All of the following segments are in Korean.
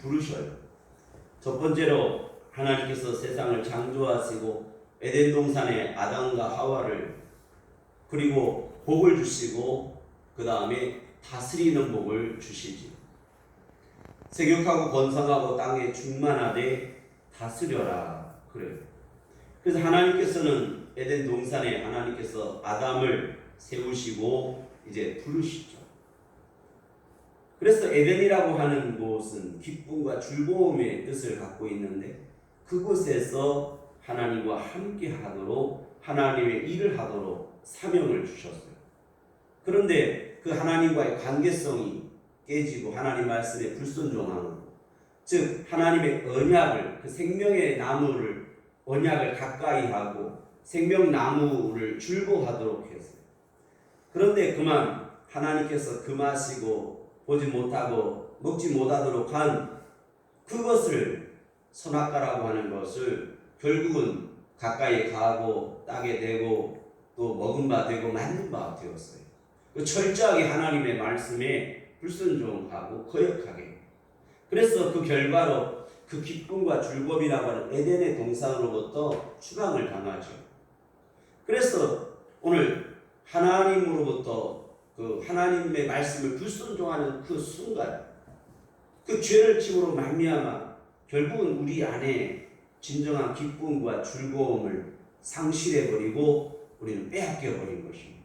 부르셔요. 첫 번째로 하나님께서 세상을 창조하시고 에덴 동산에 아담과 하와를 그리고 복을 주시고 그 다음에 다스리는 복을 주시지. 세격하고 번성하고 땅에 충만하되 다스려라 그래요. 그래서 하나님께서는 에덴 동산에 하나님께서 아담을 세우시고 이제 부르시죠. 그래서 에덴이라고 하는 곳은 기쁨과 즐거움의 뜻을 갖고 있는데 그곳에서 하나님과 함께 하도록 하나님의 일을 하도록 사명을 주셨어요. 그런데 그 하나님과의 관계성이 깨지고 하나님 말씀에 불순종하는, 즉 하나님의 언약을, 그 생명의 나무를 언약을 가까이 하고 생명나무를 즐거워하도록 했어요. 그런데 그만 하나님께서 금하시고 보지 못하고 먹지 못하도록 한 그것을 선악과라고 하는 것을 결국은 가까이 가고 따게 되고 또 먹은 바 되고 만든 바 되었어요. 철저하게 하나님의 말씀에 불순종하고 거역하게. 그래서 그 결과로 그 기쁨과 즐거움이라고 하는 에덴의 동산으로부터 추방을 당하죠. 그래서 오늘 하나님으로부터 그 하나님의 말씀을 불순종하는 그 순간, 그 죄를 지으로 말미암아 결국은 우리 안에 진정한 기쁨과 즐거움을 상실해버리고 우리는 빼앗겨버린 것입니다.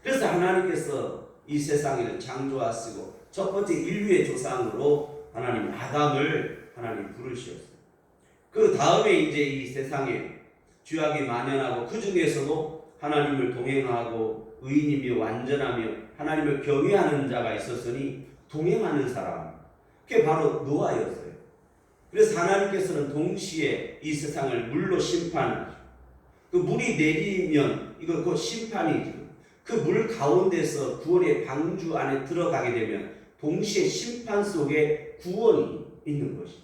그래서 하나님께서 이 세상에는 창조하시고 첫 번째 인류의 조상으로 하나님 아담을 하나님 부르셨어요. 그 다음에 이제 이 세상에 죄악이 만연하고 그 중에서도 하나님을 동행하고 의인이며 완전하며 하나님을 경외하는 자가 있었으니 동행하는 사람, 그게 바로 노아였어요. 그래서 하나님께서는 동시에 이 세상을 물로 심판하시고 그 물이 내리면 이거 그 심판이죠. 그 물 가운데서 구원의 방주 안에 들어가게 되면 동시에 심판 속에 구원이 있는 것이죠.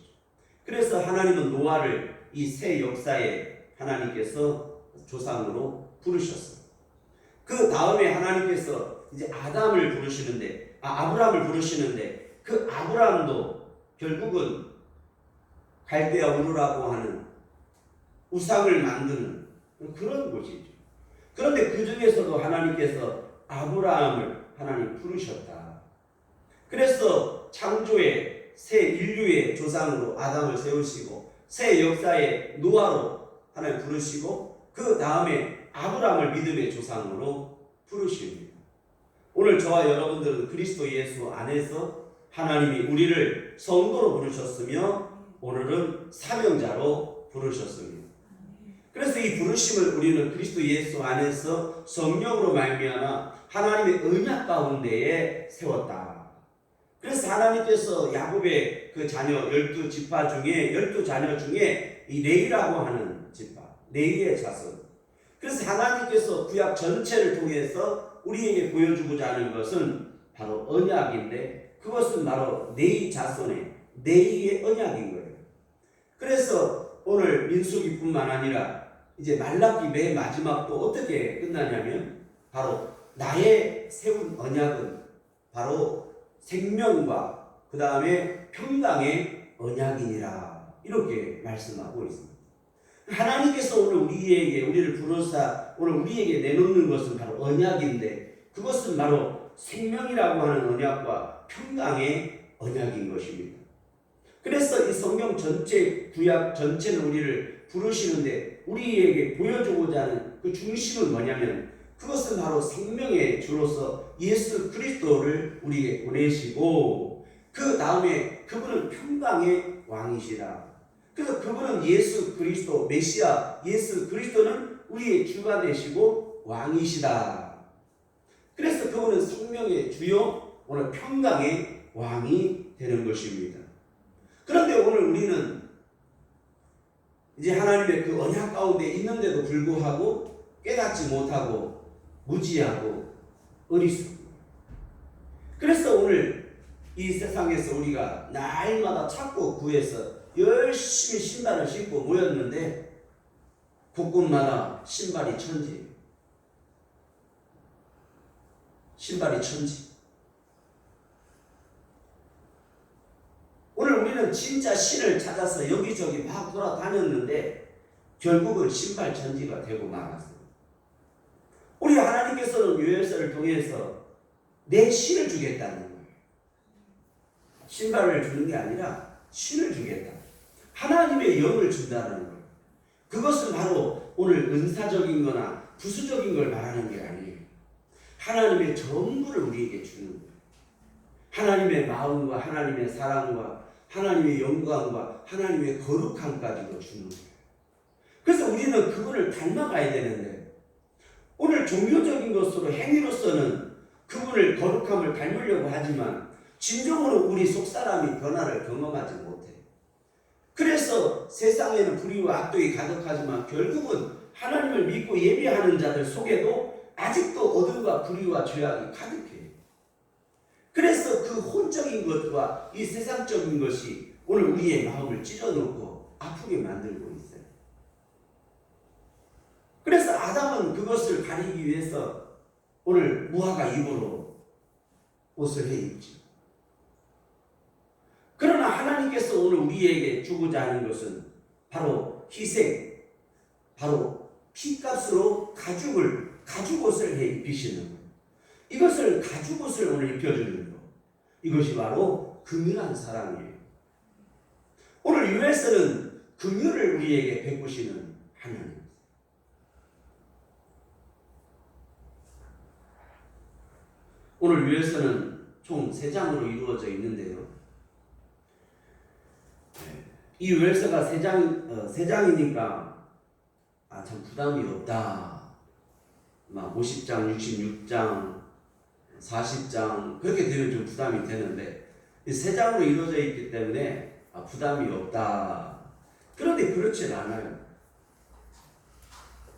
그래서 하나님은 노아를 이 새 역사에 하나님께서 조상으로 부르셨어요. 그 다음에 하나님께서 이제 아담을 부르시는데, 아브라함을 부르시는데 그 아브라함도 결국은 갈대아 우르라고 하는 우상을 만드는 그런 곳이죠. 그런데 그 중에서도 하나님께서 아브라함을 하나님 부르셨다. 그래서 창조의 새 인류의 조상으로 아담을 세우시고 새 역사의 노아로 하나님 부르시고 그 다음에 아브라함을 믿음의 조상으로 부르십니다. 오늘 저와 여러분들은 그리스도 예수 안에서 하나님이 우리를 성도로 부르셨으며 오늘은 사명자로 부르셨습니다. 그래서 이 부르심을 우리는 그리스도 예수 안에서 성령으로 말미암아 하나님의 언약 가운데에 세웠다. 그래서 하나님께서 야곱의 그 자녀 12지파 중에 12자녀 중에 이 레위라고 하는 지파, 레위의 자손. 그래서 하나님께서 구약 전체를 통해서 우리에게 보여주고자 하는 것은 바로 언약인데 그것은 바로 레위 자손의 레위의 언약인 거예요. 그래서 오늘 민수기뿐만 아니라 이제 말라기 맨 마지막도 어떻게 끝나냐면 바로 나의 세운 언약은 바로 생명과 그 다음에 평강의 언약이니라 이렇게 말씀하고 있습니다. 하나님께서 오늘 우리를 부르사 오늘 우리에게 내놓는 것은 바로 언약인데 그것은 바로 생명이라고 하는 언약과 평강의 언약인 것입니다. 그래서 이 성경 전체 구약 전체는 우리를 부르시는데 우리에게 보여주고자 하는 그 중심은 뭐냐면 그것은 바로 생명의 주로서 예수 그리스도를 우리에게 보내시고 그 다음에 그분은 평강의 왕이시다. 그래서 그분은 예수 그리스도 메시아 예수 그리스도는 우리의 주가 되시고 왕이시다. 그래서 그분은 생명의 주요 오늘 평강의 왕이 되는 것입니다. 그런데 오늘 우리는 이제 하나님의 그 언약 가운데 있는데도 불구하고 깨닫지 못하고 무지하고 어리석고 그래서 오늘 이 세상에서 우리가 날마다 찾고 구해서 열심히 신발을 신고 모였는데 곳곳마다 신발이 천지. 신발이 천지. 다니엘은 진짜 신을 찾아서 여기저기 막 돌아다녔는데 결국은 신발천지가 되고 말았어요. 우리 하나님께서는 요엘서를 통해서 내 신을 주겠다는 거예요. 신발을 주는 게 아니라 신을 주겠다. 하나님의 영을 준다는 거예요. 그것은 바로 오늘 은사적인 거나 부수적인 걸 말하는 게 아니에요. 하나님의 전부를 우리에게 주는 거예요. 하나님의 마음과 하나님의 사랑과 하나님의 영광과 하나님의 거룩함까지도 주는 거예요. 그래서 우리는 그분을 닮아가야 되는데 오늘 종교적인 것으로 행위로서는 그분을 거룩함을 닮으려고 하지만 진정으로 우리 속사람이 변화를 경험하지 못해요. 그래서 세상에는 불의와 악독이 가득하지만 결국은 하나님을 믿고 예배하는 자들 속에도 아직도 어둠과 불의와 죄악이 가득해요. 그래서 그 혼적인 것과 이 세상적인 것이 오늘 우리의 마음을 찢어놓고 아프게 만들고 있어요. 그래서 아담은 그것을 가리기 위해서 오늘 무화과 잎으로 옷을 해 입지. 그러나 하나님께서 오늘 우리에게 주고자 하는 것은 바로 희생, 바로 피값으로 가죽옷을 해 입히시는 것. 이것을 가죽옷을 오늘 입혀주는 것. 이것이 바로 긍휼한 사랑이에요. 오늘 요엘서는 긍휼을 우리에게 베푸시는 하나님. 오늘 요엘서는 총 3장으로 이루어져 있는데요. 이 요엘서가 3장이니까 참 부담이 없다. 막 50장, 66장, 40장 그렇게 되면 좀 부담이 되는데 이 3장으로 이루어져 있기 때문에 부담이 없다. 그런데 그렇지 않아요.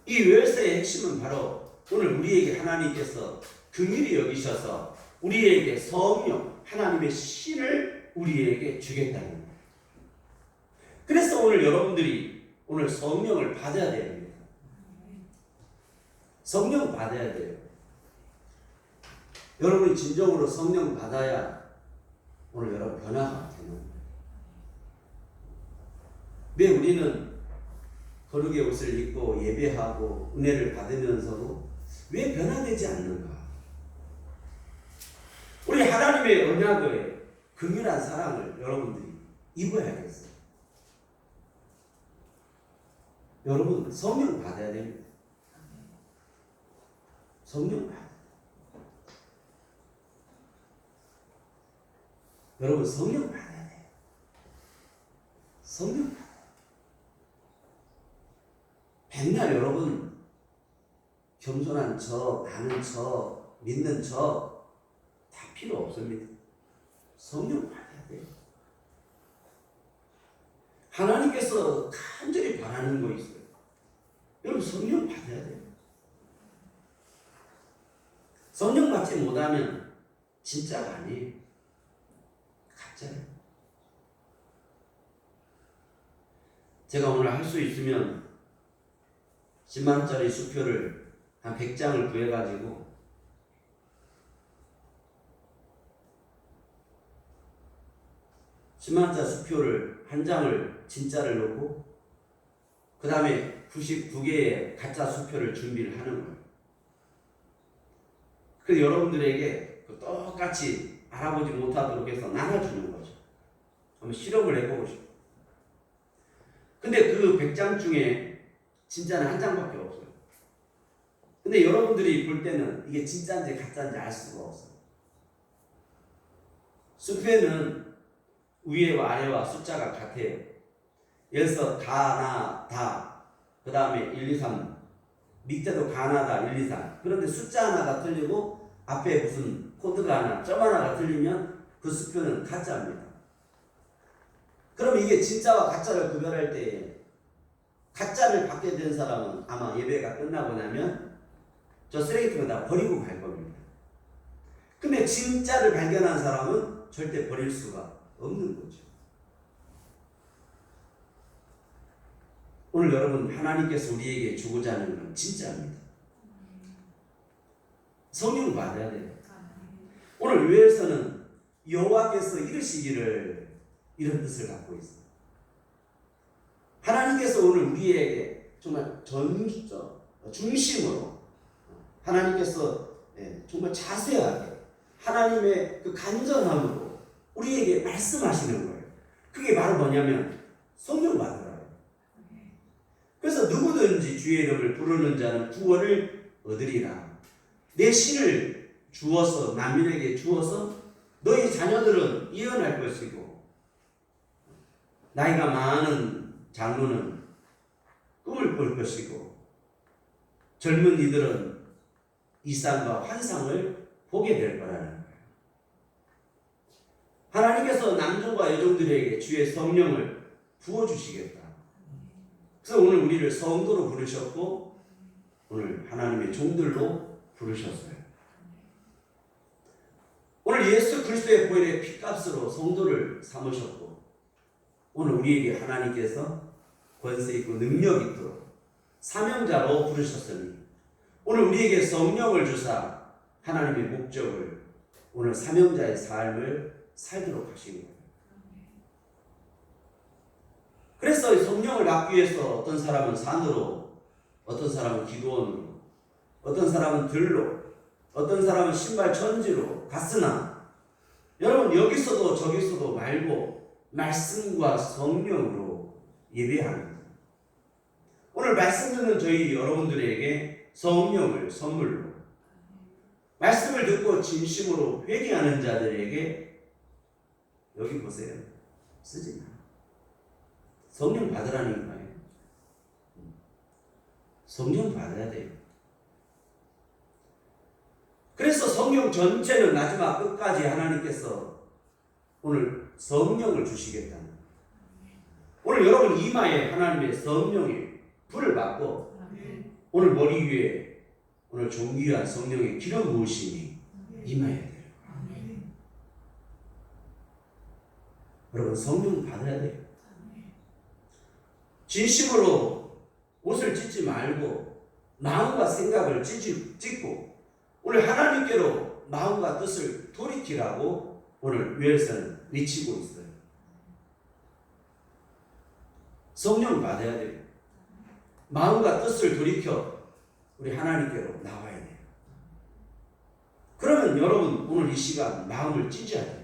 이 요엘서의 핵심은 바로 오늘 우리에게 하나님께서 긍휼히 여기셔서 우리에게 성령, 하나님의 신을 우리에게 주겠다는 거예요. 그래서 오늘 여러분들이 오늘 성령을 받아야 됩니다. 성령 받아야 돼요. 여러분이 진정으로 성령 받아야 오늘 여러분 변화가 되는 거예요. 왜 우리는 거룩의 옷을 입고 예배하고 은혜를 받으면서도 왜 변화되지 않는가? 우리 하나님의 언약의 긍휼한 사랑을 여러분들이 입어야겠어요. 여러분 성령 받아야 됩니다. 성령 받아야 돼요. 여러분 성령 받아야 돼요. 성령 받아야 돼요. 맨날 여러분 겸손한 척, 아는 척, 믿는 척 다 필요 없습니다. 성령 받아야 돼요. 하나님께서 간절히 바라는 거 있어요. 여러분 성령 받아야 돼요. 성령 받지 못하면 진짜가 아니에요. 가짜예요. 제가 오늘 할 수 있으면 10만원짜리 수표를 한 100장을 구해가지고 10만원짜리 수표를 한 장을 진짜를 놓고 그 다음에 99개의 가짜 수표를 준비를 하는 거예요. 그래서 여러분들에게 똑같이 알아보지 못하도록 해서 나눠주는 거죠. 한번 실험을 해보고 싶어요. 근데 그 100장 중에 진짜는 한 장밖에 없어요. 근데 여러분들이 볼 때는 이게 진짜인지 가짜인지 알 수가 없어요. 수표에는 위에와 아래와 숫자가 같아요. 여기서 가나 다, 그 다음에 1, 2, 3, 밑에도 가나다 1, 2, 3. 그런데 숫자 하나가 틀리고 앞에 무슨 코드가 하나, 점 하나가 틀리면 그 수표는 가짜입니다. 그럼 이게 진짜와 가짜를 구별할 때 가짜를 받게 된 사람은 아마 예배가 끝나고 나면 저 쓰레기통에 다 버리고 갈 겁니다. 근데 진짜를 발견한 사람은 절대 버릴 수가 없는 거죠. 오늘 여러분 하나님께서 우리에게 주고자 하는 건 진짜입니다. 성령 받아야 돼요. 오늘 요엘서는 여호와께서 이르시기를 이런 뜻을 갖고 있어요. 하나님께서 오늘 우리에게 정말 중심으로 하나님께서 정말 자세하게 하나님의 그 간절함으로 우리에게 말씀하시는 거예요. 그게 바로 뭐냐면 성령 받으라요. 그래서 누구든지 주의 이름을 부르는 자는 구원을 얻으리라. 내 신을 주어서 만민에게 주어서 너희 자녀들은 예언할 것이고 나이가 많은 장로는 꿈을 꿀 것이고 젊은 이들은 이상과 환상을 보게 될 거라는 거예요. 하나님께서 남종과 여종들에게 주의 성령을 부어주시겠다. 그래서 오늘 우리를 성도로 부르셨고 오늘 하나님의 종들로 부르셨어요. 오늘 예수 그리스도의 보혈의 피값으로 성도를 삼으셨고 오늘 우리에게 하나님께서 권세 있고 능력 있도록 사명자로 부르셨으니 오늘 우리에게 성령을 주사 하나님의 목적을 오늘 사명자의 삶을 살도록 하신 거예요. 그래서 성령을 받기 위해서 어떤 사람은 산으로, 어떤 사람은 기도원으로, 어떤 사람은 들로, 어떤 사람은 신발 천지로 갔으나 여러분 여기서도 저기서도 말고 말씀과 성령으로 예배합니다. 오늘 말씀 듣는 저희 여러분들에게 성령을 선물로 말씀을 듣고 진심으로 회개하는 자들에게 여기 보세요. 쓰지 마. 성령 받으라는 거예요. 성령 받아야 돼요. 그래서 성령 전체는 마지막 끝까지 하나님께서 오늘 성령을 주시겠다는 거예요. 오늘 여러분 이마에 하나님의 성령의 불을 받고 오늘 머리 위에 오늘 존귀한 성령의 기름 부으심이 임해야 돼요. 여러분 성령 받아야 돼요. 진심으로 옷을 찢지 말고 마음과 생각을 찢고 오늘 하나님께로 마음과 뜻을 돌이키라고 오늘 유엘서는 외치고 있어요. 성령 받아야 돼요. 마음과 뜻을 돌이켜 우리 하나님께로 나와야 돼요. 그러면 여러분 오늘 이 시간 마음을 찢어야 돼요.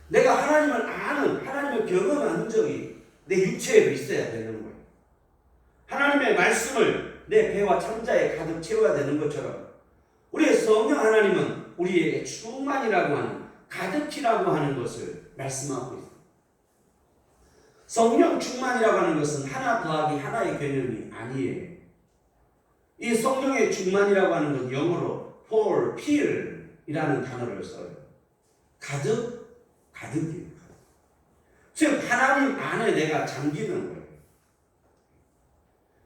내가 하나님을 아는 하나님을 경험한 흔적이 내 육체에도 있어야 되는 거예요. 하나님의 말씀을 내 배와 창자에 가득 채워야 되는 것처럼 우리의 성령 하나님은 우리에게 충만이라고 하는 가득히라고 하는 것을 말씀하고 있어요. 성령 충만이라고 하는 것은 하나 더하기 하나의 개념이 아니에요. 이 성령의 충만이라고 하는 건 영어로 fill이라는 단어를 써요. 가득이에요. 즉 하나님 안에 내가 잠기는 거예요.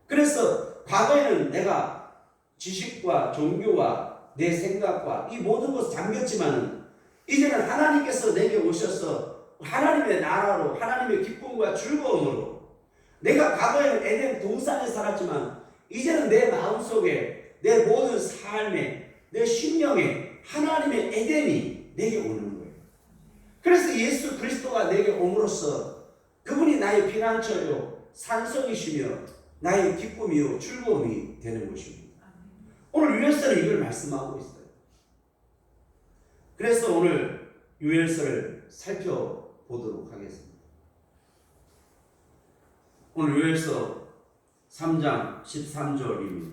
그래서 과거에는 내가 지식과 종교와 내 생각과 이 모든 것을 잠겼지만 이제는 하나님께서 내게 오셔서 하나님의 나라로 하나님의 기쁨과 즐거움으로 내가 과거에는 에덴 동산에 살았지만 이제는 내 마음속에 내 모든 삶에 내 심령에 하나님의 에덴이 내게 오는 거예요. 그래서 예수 그리스도가 내게 옴으로써 그분이 나의 피난처요 산성이시며 나의 기쁨이요 즐거움이 되는 것입니다. 오늘 유엘서는 이걸 말씀하고 있어요. 그래서 오늘 유엘서를 살펴보도록 하겠습니다. 오늘 유엘서 3장 13절입니다.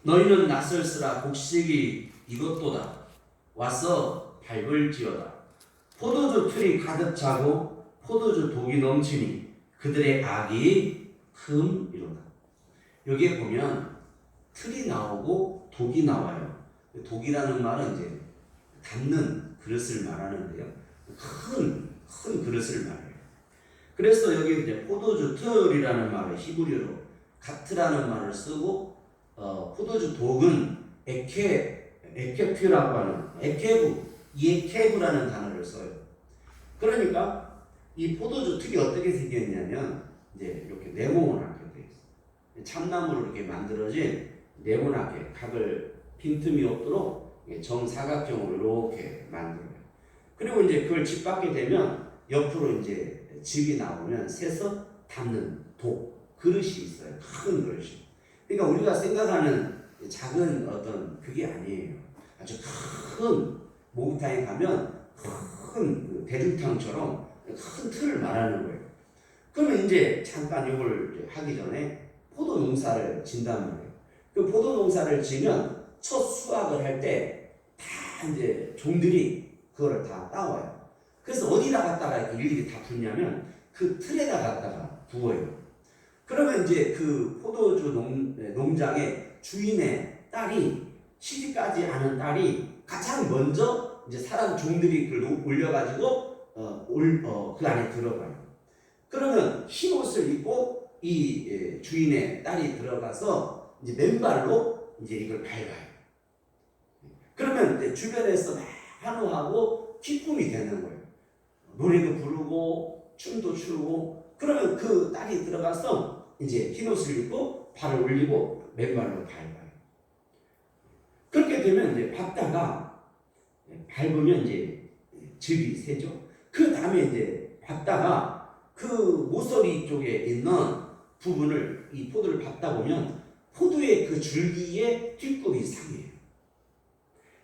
너희는 낯설으라 곡식이 익었도다. 와서 밟을지어다. 포도주 틀이 가득 차고 포도주 독이 넘치니 그들의 악이 큼이로다. 여기에 보면 틀이 나오고 독이 나와요. 독이라는 말은 이제 닿는 그릇을 말하는데요. 큰 그릇을 말해요. 그래서 여기 이제 포도주 틀이라는 말을 히브리어로 가트라는 말을 쓰고 포도주 독은 에케퓨라고 하는 예케부라는 단어를 써요. 그러니까 이 포도주 틀이 어떻게 생겼냐면 이제 이렇게 네모나게 돼 있어요. 참나무로 이렇게 만들어진 네모나게 각을 빈틈이 없도록 정사각형으로 이렇게 만들어요. 그리고 이제 그걸 집 받게 되면 옆으로 이제 즙이 나오면 새서 담는 그릇이 있어요. 큰 그릇이. 그러니까 우리가 생각하는 작은 어떤 그게 아니에요. 아주 큰 목욕탕에 가면 큰 대중탕처럼 큰 틀을 말하는 거예요. 그러면 이제 잠깐 이걸 하기 전에 포도 농사를 진단 말이에요. 그 포도 농사를 지면 첫 수확을 할 때 다 이제 종들이 그거를 다 따와요. 그래서 어디다 갖다가 이렇게 일일이 다 붓냐면 그 틀에다 갖다가 부어요. 그러면 이제 그 포도주 농장의 주인의 딸이 시집가지 않은 딸이 가장 먼저 이제 사람 종들이 그걸 올려가지고 그 안에 들어가요. 그러면 흰 옷을 입고 이 주인의 딸이 들어가서 이제 맨발로 이제 이걸 밟아요. 그러면 주변에서 막 환호하고 기쁨이 되는 거예요. 노래도 부르고 춤도 추고. 그러면 그 딸이 들어가서 이제 흰 옷을 입고 발을 올리고 맨발로 밟아요. 그렇게 되면 이제 밟다가 밟으면 이제 즙이 새죠. 그 다음에 이제 밟다가 그 모서리 쪽에 있는 부분을 이 포도를 밟다 보면 포도의 그 줄기에 뒷굽이 상해요.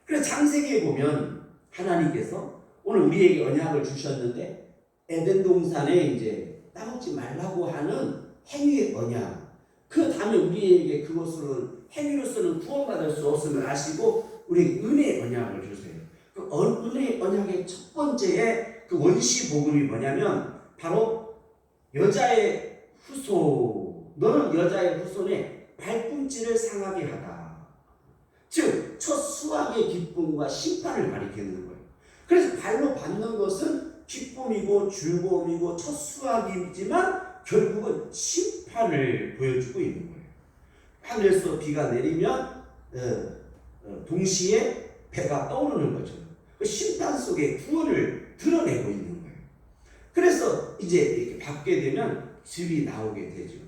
그래서 창세기에 보면 하나님께서 오늘 우리에게 언약을 주셨는데 에덴 동산에 이제 따먹지 말라고 하는 행위의 언약. 그 다음에 우리에게 그것으로는 행위로서는 구원받을 수 없음을 아시고 우리 은혜의 언약을 주세요. 그 은혜의 언약의 첫 번째의 그 원시 복음이 뭐냐면 바로 여자의 후손, 너는 여자의 후손의 발꿈치를 상하게 하다. 즉 첫 수확의 기쁨과 심판을 가리키는 거예요. 그래서 발로 밟는 것은 기쁨이고 즐거움이고 첫 수확이지만 결국은 심판을 보여주고 있는 거예요. 하늘에서 비가 내리면 동시에 배가 떠오르는 거죠. 그 심판 속에 구원을 드러내고 있는 거예요. 그래서 이제 이렇게 밟게 되면 즙이 나오게 되죠.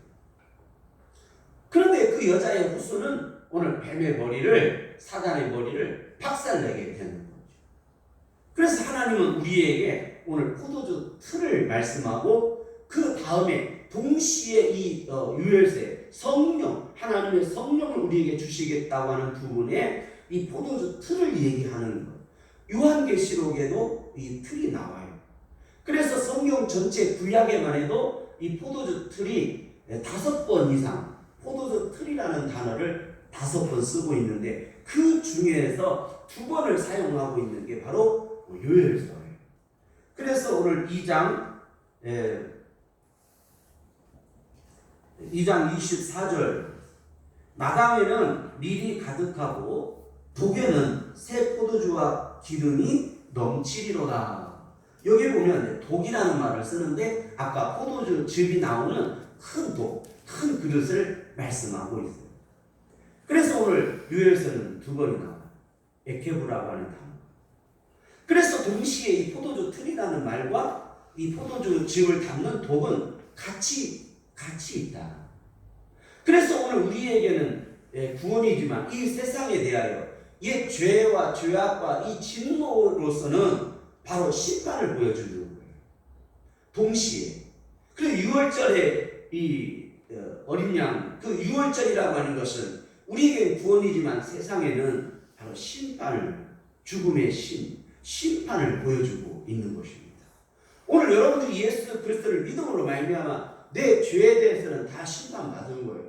그런데 그 여자의 후손은 오늘 뱀의 머리를, 사단의 머리를 박살내게 되는 거죠. 그래서 하나님은 우리에게 오늘 포도주 틀을 말씀하고 그 다음에 동시에 이 유혈세, 성령, 하나님의 성령을 우리에게 주시겠다고 하는 부분에 이 포도주 틀을 얘기하는 것. 요한계시록에도 이 틀이 나와요. 그래서 성경 전체 구약에만 해도 이 포도주 틀이 5번 이상 포도주 틀이라는 단어를 5번 쓰고 있는데 그 중에서 2번을 사용하고 있는 게 바로 요엘서예요. 그래서 오늘 2장 24절 마당에는 밀이 가득하고 독에는 새 포도주와 기름이 넘치리로다. 여기 보면 독이라는 말을 쓰는데 아까 포도주 즙이 나오는 큰 독, 큰 그릇을 말씀하고 있어요. 그래서 오늘 요엘서는 2번이 나와요. 에케브라고 하는 단어. 그래서 동시에 이 포도주 틀이라는 말과 이 포도주 즙을 담는 독은 같이 있다. 그래서 오늘 우리에게는 구원이지만 이 세상에 대하여 옛 죄와 죄악과 이 진노로서는 바로 심판을 보여주는 거예요. 동시에. 그리고 6월절에 이 어린 양, 그 6월절이라고 하는 것은 우리에게 구원이지만 세상에는 바로 심판을, 죽음의 심판을 보여주고 있는 것입니다. 오늘 여러분들이 예수 그리스도를 믿음으로 말미암아 내 죄에 대해서는 다 심판받은 거예요.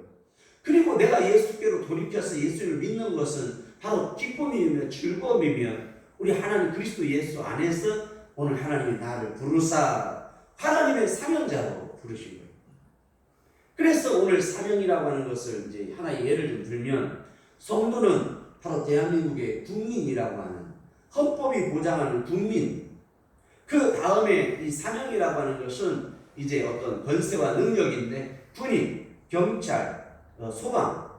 그리고 내가 예수께로 돌이켜서 예수를 믿는 것은 바로 기쁨이며 즐거움이며 우리 하나님 그리스도 예수 안에서 오늘 하나님이 나를 부르사 하나님의 사명자로 부르신 거예요. 그래서 오늘 사명이라고 하는 것을 이제 하나의 예를 좀 들면 성도는 바로 대한민국의 국민이라고 하는 헌법이 보장하는 국민. 그 다음에 이 사명이라고 하는 것은 이제 어떤 권세와 능력인데 군인, 경찰, 소방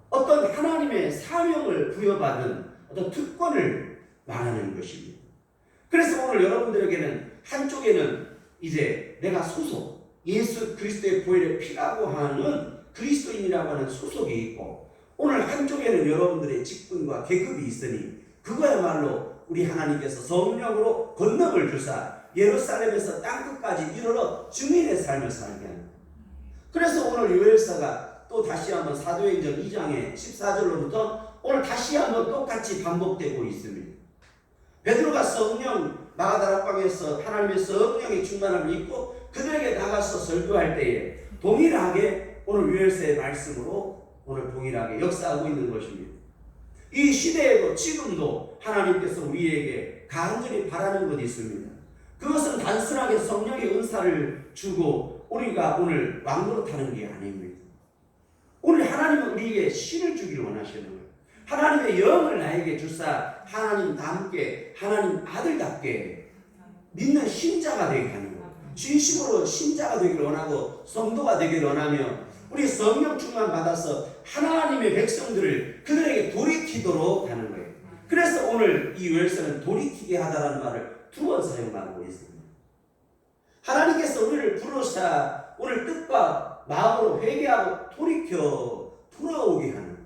어떤 하나님의 사명을 부여받은 어떤 특권을 말하는 것입니다. 그래서 오늘 여러분들에게는 한쪽에는 이제 내가 소속 예수 그리스도의 보혈의 피라고 하는 그리스도인이라고 하는 소속이 있고 오늘 한쪽에는 여러분들의 직분과 계급이 있으니 그거야말로 우리 하나님께서 성령으로 권능을 주사 예루살렘에서 땅끝까지 이르러 증인의 삶을 살게 하는 거예요. 그래서 오늘 요엘서가 또 다시 한번 사도행전 2장의 14절로부터 오늘 다시 한번 똑같이 반복되고 있습니다. 베드로가 성령 마가다락방에서 하나님의 성령의 충만함을 입고 그들에게 나가서 설교할 때에 동일하게 오늘 요엘서의 말씀으로 오늘 동일하게 역사하고 있는 것입니다. 이 시대에도 지금도 하나님께서 우리에게 간절히 바라는 것이 있습니다. 그것은 단순하게 성령의 은사를 주고 우리가 오늘 왕노릇하는 게 아닙니다. 오늘 하나님은 우리에게 신을 주기를 원하시는 거예요. 하나님의 영을 나에게 주사 하나님 남게 하나님 아들답게 믿는 신자가 되게 하는 거예요. 진심으로 신자가 되기를 원하고 성도가 되기를 원하며 우리 성령 충만 받아서 하나님의 백성들을 그들에게 돌이키도록 하는 거예요. 그래서 오늘 이 요엘서는 돌이키게 하다라는 말을 두 번 사용하고 있습니다. 하나님께서 우리를 부르사 오늘 뜻과 마음으로 회개하고 돌아오게 하는 거예요.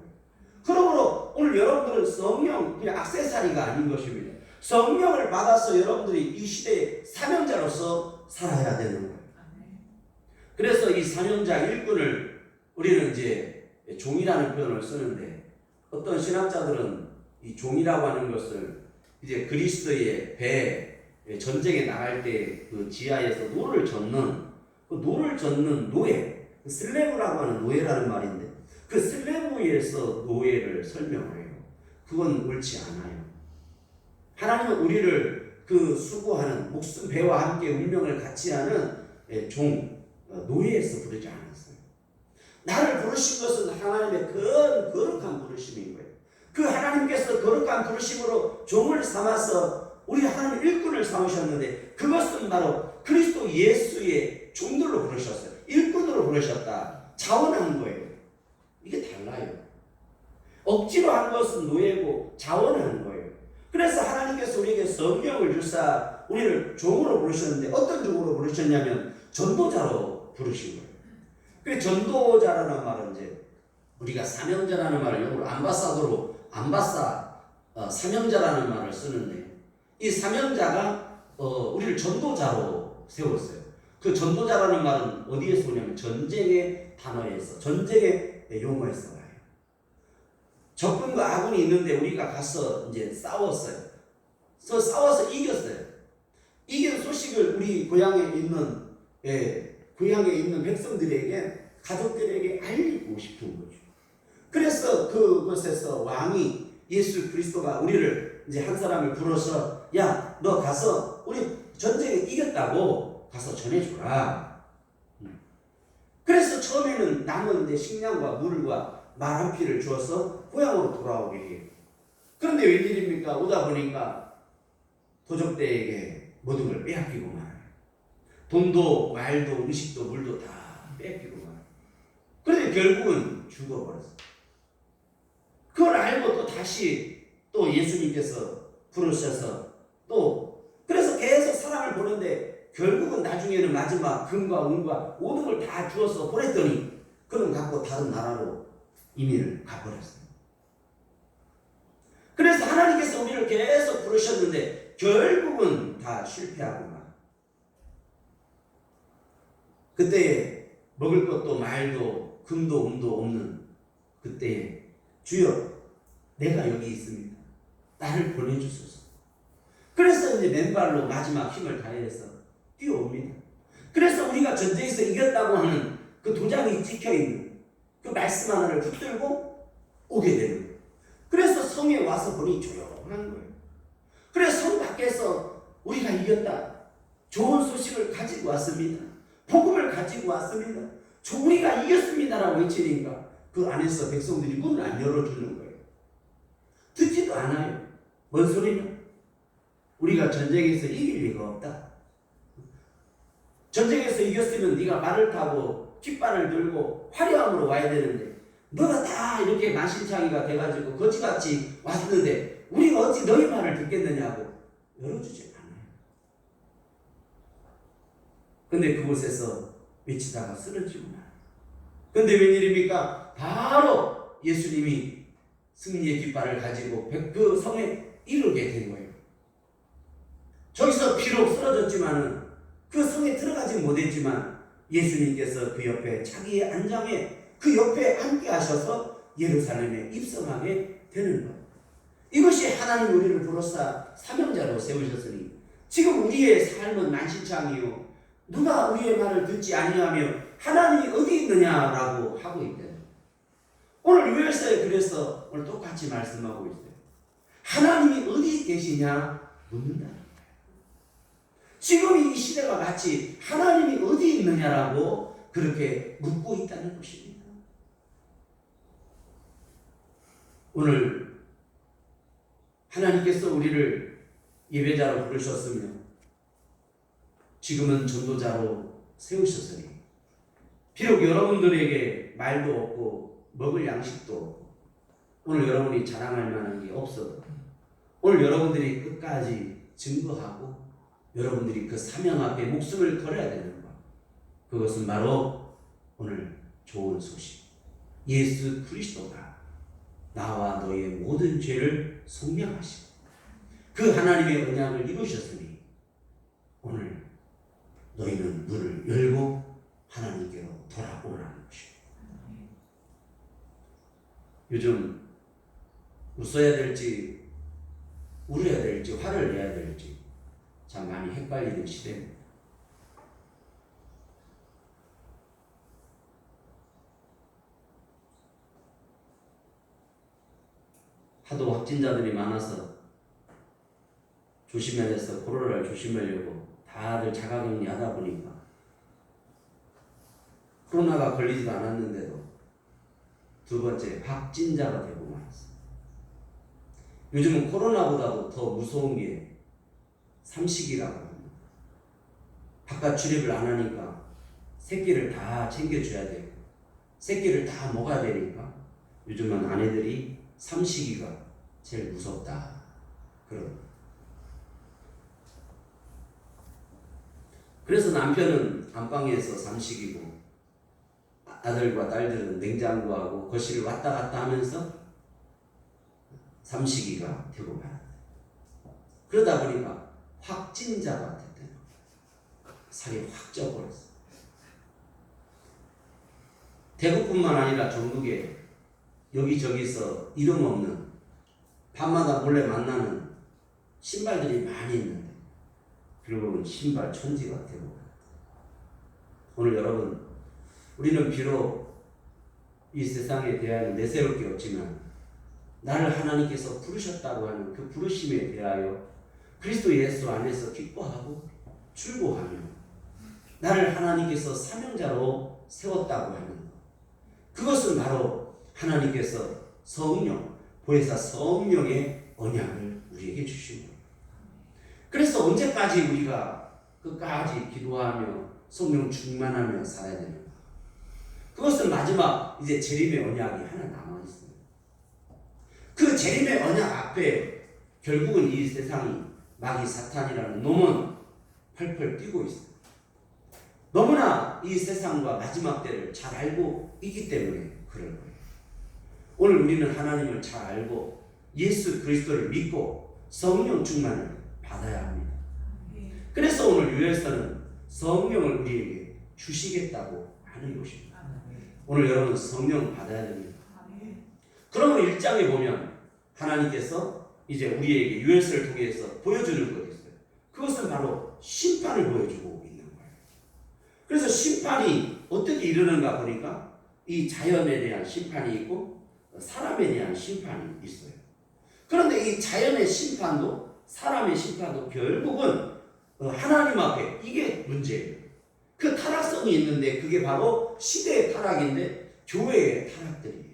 그러므로 오늘 여러분들은 성령 그냥 액세서리가 아닌 것입니다. 성령을 받아서 여러분들이 이 시대의 사명자로서 살아야 되는 거예요. 그래서 이 사명자 일꾼을 우리는 이제 종이라는 표현을 쓰는데 어떤 신학자들은 이 종이라고 하는 것을 이제 그리스도의 배 전쟁에 나갈 때 그 지하에서 노를 젓는 그 노를 젓는 노예 슬레브라고 하는 노예라는 말인데 그 슬레브에서 노예를 설명을 해요. 그건 옳지 않아요. 하나님은 우리를 그 수고하는 목숨 배와 함께 운명을 같이 하는 종 노예에서 부르지 않았어요. 나를 부르신 것은 하나님의 거룩한 부르심인 거예요. 그 하나님께서 거룩한 부르심으로 종을 삼아서 우리 하나님 일꾼을 삼으셨는데 그것은 바로 그리스도 예수의 종들로 부르셨어요. 일꾼으로 부르셨다. 자원한 거예요. 이게 달라요. 억지로 한 것은 노예고 자원한 거예요. 그래서 하나님께서 우리에게 성령을 주사 우리를 종으로 부르셨는데 어떤 종으로 부르셨냐면 전도자로 부르신 거예요. 그 전도자라는 말은 이제 우리가 사명자라는 말을 영어로 사명자라는 말을 쓰는데 이 사명자가 우리를 전도자로 세웠어요. 그 전도자라는 말은 어디에서 오냐면 전쟁의 단어에서 전쟁의 용어에서 와요. 적군과 아군이 있는데 우리가 가서 이제 싸웠어요. 그래서 싸워서 이겼어요. 이긴 소식을 우리 고향에 있는 백성들에게 가족들에게 알리고 싶은 거죠. 그래서 그곳에서 왕이 예수 그리스도가 우리를 이제 한 사람을 불러서 야, 너 가서 우리 전쟁에 이겼다고 가서 전해주라. 그래서 처음에는 남은 이제 식량과 물과 말 한 피를 주어서 고향으로 돌아오게 해요. 그런데 웬일입니까? 오다 보니까 도적대에게 모든 걸 빼앗기고 말아요. 돈도 말도 음식도 물도 다 빼앗기고 말아요. 그런데 결국은 죽어버렸어요. 그걸 알고 또 다시 또 예수님께서 부르셔서 또 그래서 계속 사랑을 보는데 결국은 나중에는 마지막 금과 은과 모든 걸 다 주어서 보냈더니 그는 갖고 다른 나라로 이민을 가버렸어요. 그래서 하나님께서 우리를 계속 부르셨는데 결국은 다 실패하고 말. 그때에 먹을 것도 말도 금도 은도 없는 그때에 주여 내가 여기 있습니다. 나를 보내주소서. 그래서 이제 맨발로 마지막 힘을 다해서 뛰어옵니다. 그래서 우리가 전쟁에서 이겼다고 하는 그 도장이 찍혀있는 그 말씀 하나를 붙들고 오게 되는 거예요. 그래서 성에 와서 보니 조용한 거예요. 그래서 성 밖에서 우리가 이겼다. 좋은 소식을 가지고 왔습니다. 복음을 가지고 왔습니다. 우리가 이겼습니다라고 외치니까 그 안에서 백성들이 문을 안 열어주는 거예요. 듣지도 않아요. 뭔 소리냐? 우리가 전쟁에서 이길 리가 없다. 전쟁에서 이겼으면 네가 말을 타고 깃발을 들고 화려함으로 와야 되는데 너가 다 이렇게 만신창이가 돼가지고 거지같이 왔는데 우리가 어찌 너희 말을 듣겠느냐고 열어주지 않아요. 근데 그곳에서 외치다가 쓰러지고 나요. 근데 웬일입니까? 바로 예수님이 승리의 깃발을 가지고 그 성에 이르게 된 거예요. 떨어졌지만은 그 성에 들어가지 못했지만 예수님께서 그 옆에 자기의 안장에 그 옆에 앉게 하셔서 예루살렘에 입성하게 되는 것. 이것이 하나님 우리를 부르사 사명자로 세우셨으니 지금 우리의 삶은 만신창이요 누가 우리의 말을 듣지 아니하며 하나님이 어디 있느냐라고 하고 있대요. 오늘 유엘서에 그래서 오늘 똑같이 말씀하고 있어요. 하나님이 어디 계시냐 묻는다. 지금 이 시대가 마치 하나님이 어디 있느냐라고 그렇게 묻고 있다는 것입니다. 오늘 하나님께서 우리를 예배자로 부르셨으며 지금은 전도자로 세우셨으니 비록 여러분들에게 말도 없고 먹을 양식도 없고 오늘 여러분이 자랑할 만한 게 없어도 오늘 여러분들이 끝까지 증거하고 여러분들이 그 사명 앞에 목숨을 걸어야 되는 것. 그것은 바로 오늘 좋은 소식. 예수 그리스도가 나와 너의 모든 죄를 속량하시고 그 하나님의 언약을 이루셨으니 오늘 너희는 문을 열고 하나님께로 돌아오라는 것입니다. 요즘 웃어야 될지 울어야 될지 화를 내야 될지 참 많이 헷갈리는 시대입니다. 하도 확진자들이 많아서 조심해야 돼서 코로나를 조심하려고 다들 자가격리 하다 보니까 코로나가 걸리지도 않았는데도 두 번째 확진자가 되고 말았어요. 요즘은 코로나보다도 더 무서운 게 삼식이라고 합니다. 바깥 출입을 안 하니까 새끼를 다 챙겨줘야 되고 새끼를 다 먹어야 되니까 요즘은 아내들이 삼식이가 제일 무섭다 그런. 그래서 남편은 안방에서 삼식이고 아들과 딸들은 냉장고하고 거실을 왔다 갔다 하면서 삼식이가 되고 말았다. 그러다 보니까 확진자가 됐대요. 살이 확 쪄버렸어. 대구뿐만 아니라 전국에 여기저기서 이름 없는 밤마다 몰래 만나는 신발들이 많이 있는데 결국은 신발 천지가 되고 말았다. 오늘 여러분 우리는 비록 이 세상에 대하여 내세울 게 없지만 나를 하나님께서 부르셨다고 하는 그 부르심에 대하여 그리스도 예수 안에서 기뻐하고 출고하며 나를 하나님께서 사명자로 세웠다고 하는 것. 그것은 바로 하나님께서 성령, 보혜사 성령의 언약을 우리에게 주신 것. 그래서 언제까지 우리가 끝까지 기도하며 성령 충만하며 살아야 되는가? 그것은 마지막 이제 재림의 언약이 하나 남아있어요. 그 재림의 언약 앞에 결국은 이 세상이 마귀 사탄이라는 놈은 펄펄 뛰고 있어요. 너무나 이 세상과 마지막 때를 잘 알고 있기 때문에 그럴 거예요. 오늘 우리는 하나님을 잘 알고 예수 그리스도를 믿고 성령 충만을 받아야 합니다. 그래서 오늘 유엘서는 성령을 우리에게 주시겠다고 하는 것입니다. 오늘 여러분 성령 받아야 됩니다. 그러면 1장에 보면 하나님께서 이제 우리에게 유엘서를 통해서 보여주는 것이 있어요. 그것은 바로 심판을 보여주고 있는 거예요. 그래서 심판이 어떻게 이르는가 보니까 이 자연에 대한 심판이 있고 사람에 대한 심판이 있어요. 그런데 이 자연의 심판도 사람의 심판도 결국은 하나님 앞에 이게 문제예요. 그 타락성이 있는데 그게 바로 시대의 타락인데 교회의 타락들이에요.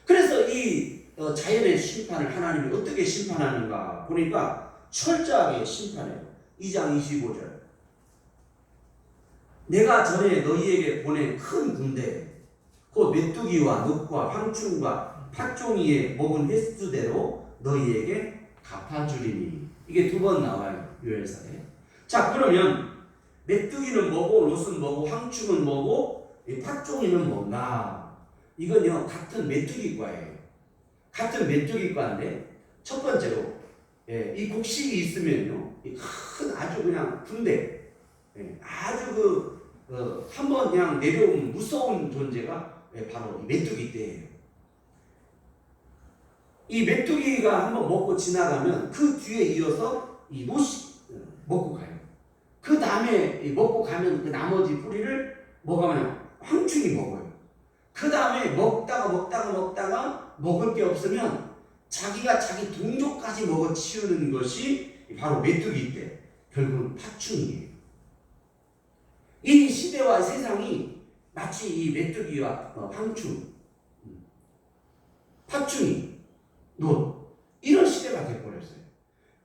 그래서 이 자연의 심판을 하나님이 어떻게 심판하는가 보니까 철저하게 심판해요. 2장 25절. 내가 전에 너희에게 보낸 큰 군대 곧 메뚜기와 늑과 황충과 팥종이에 먹은 횟수대로 너희에게 갚아주리니. 이게 두 번 나와요. 유엘서에. 자, 그러면 메뚜기는 뭐고 롯은 뭐고 황충은 뭐고 팥종이는 뭔가? 이건요 같은 메뚜기과예요. 같은 메뚜기과인데 첫 번째로 이 곡식이 있으면요 큰 아주 그냥 군대, 아주 한번 그냥 내려오면 무서운 존재가 바로 이 메뚜기 떼예요. 이 메뚜기가 한번 먹고 지나가면 그 뒤에 이어서 이 노시 먹고 가요. 그 다음에 먹고 가면 그 나머지 뿌리를 뭐가 하냐? 황충이 먹어요. 그 다음에 먹다가 먹을 게 없으면 자기가 자기 동족까지 먹어 치우는 것이 바로 메뚜기 떼. 결국은 파충이에요. 이 시대와 세상이 마치 이 메뚜기와 황충, 파충이, 이런 시대가 돼버렸어요.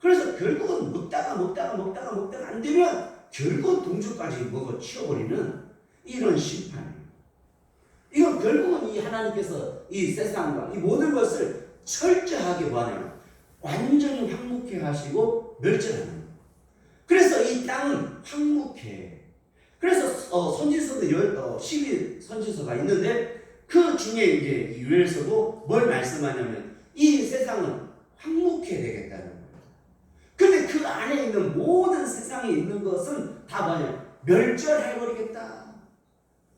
그래서 결국은 먹다가 안 되면 결국은 동족까지 먹어 치워버리는 이런 심판이에요. 이건 결국은 이 하나님께서 이 세상과 이 모든 것을 철저하게 뭐하냐면 완전히 황무케 하시고 멸절하는 거예요. 그래서 이 땅은 황무케. 그래서 선지서도 12선지서가 있는데 그 중에 이제 이 요엘서도 뭘 말씀하냐면 이 세상은 황무케 되겠다는 거예요. 근데 그 안에 있는 모든 세상에 있는 것은 다 뭐냐? 멸절해버리겠다.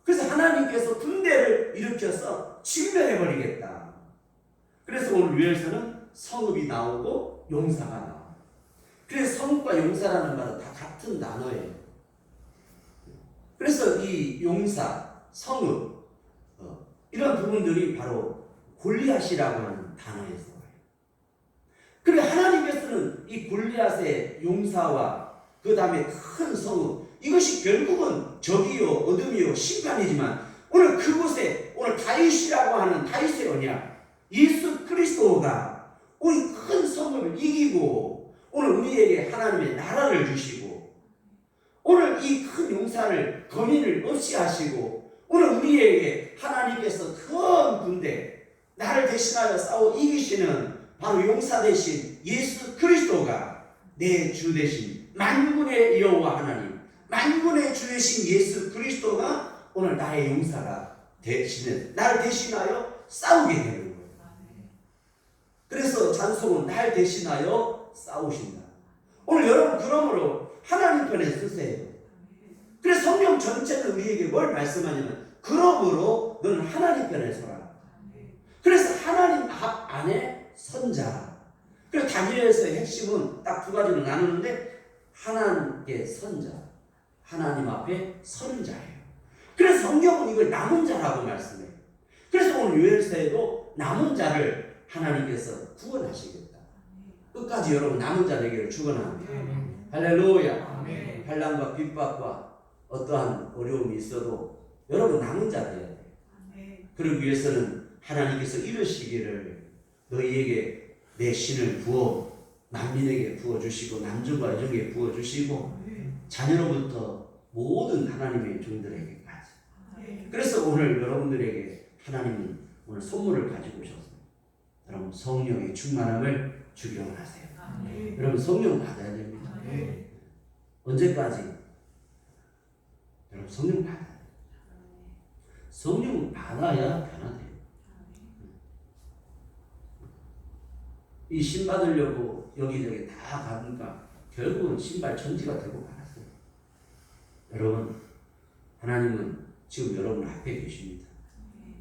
그래서 하나님께서 군대를 일으켜서 진멸해버리겠다. 그래서 오늘 요엘서는 성읍이 나오고 용사가 나와요. 그래서 성읍과 용사라는 말은 다 같은 단어예요. 그래서 이 용사, 성읍 이런 부분들이 바로 골리앗이라고 하는 단어에서 와요. 그리고 하나님께서는 이 골리앗의 용사와 그 다음에 큰 성읍, 이것이 결국은 적이요 어둠이요 심판이지만 오늘 그곳에 오늘 다윗이라고 하는 다윗의 언약 예수 그리스도가 우리 큰 성읍을 이기고 오늘 우리에게 하나님의 나라를 주시고 오늘 이 큰 용사를 거민을 없이 하시고 오늘 우리에게 하나님께서 큰 군대 나를 대신하여 싸워 이기시는 바로 용사 대신 예수 그리스도가 내 주 대신 만군의 여호와 하나님 만군의 주 대신 예수 그리스도가 오늘 나의 용사가 대신해 나를 대신하여 싸우게 되는 거예요. 그래서 찬송은 날 대신하여 싸우신다. 오늘 여러분 그러므로 하나님 편에 서세요. 그래서 성경 전체는 우리에게 뭘 말씀하냐면 그러므로 너는 하나님 편에 서라. 그래서 하나님 앞 안에 선자. 그리고 다니엘서의 핵심은 딱 두 가지로 나누는데 하나님께 선자, 하나님 앞에 선 자예요. 그래서 성경은 이걸 남은 자라고 말씀해요. 그래서 오늘 요엘서에도 남은 자를 하나님께서 구원하시겠다. 끝까지 여러분 남은 자에게 축원합니다. 할렐루야. 환난과 핍박과 어떠한 어려움이 있어도 여러분 남은 자 되어야 돼요. 그러기 위해서는 하나님께서 이르시기를 너희에게 내 신을 부어 만민에게 부어주시고 남종과 여종에게 부어주시고 자녀로부터 모든 하나님의 종들에게까지. 그래서 오늘 여러분들에게 하나님은 오늘 선물을 가지고 오셨습니다. 여러분 성령의 충만함을 주기 원하세요. 여러분 성령 받아야 됩니다. 언제까지? 여러분 성령 받아야 돼요. 성령 받아야 변화돼요. 이 신 받으려고 여기저기 다 가니까 결국은 신발 천지가 되고 말았어요. 여러분 하나님은 지금 여러분 앞에 계십니다.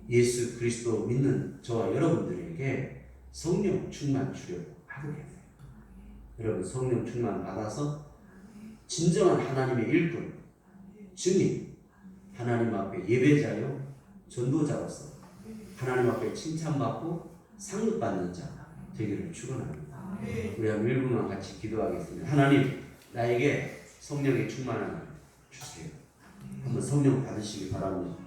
예수 그리스도 믿는 저와 여러분들에게 성령 충만 주려고 하고 계세요. 여러분 성령 충만 받아서 진정한 하나님의 일꾼, 주님, 하나님 앞에 예배자요, 전도자로서 하나님 앞에 칭찬받고 상급받는 자 되기를 축원합니다. 우리 한 1분만 같이 기도하겠습니다. 하나님, 나에게 성령의 충만함을 주세요. 한번 성령 받으시기 바랍니다.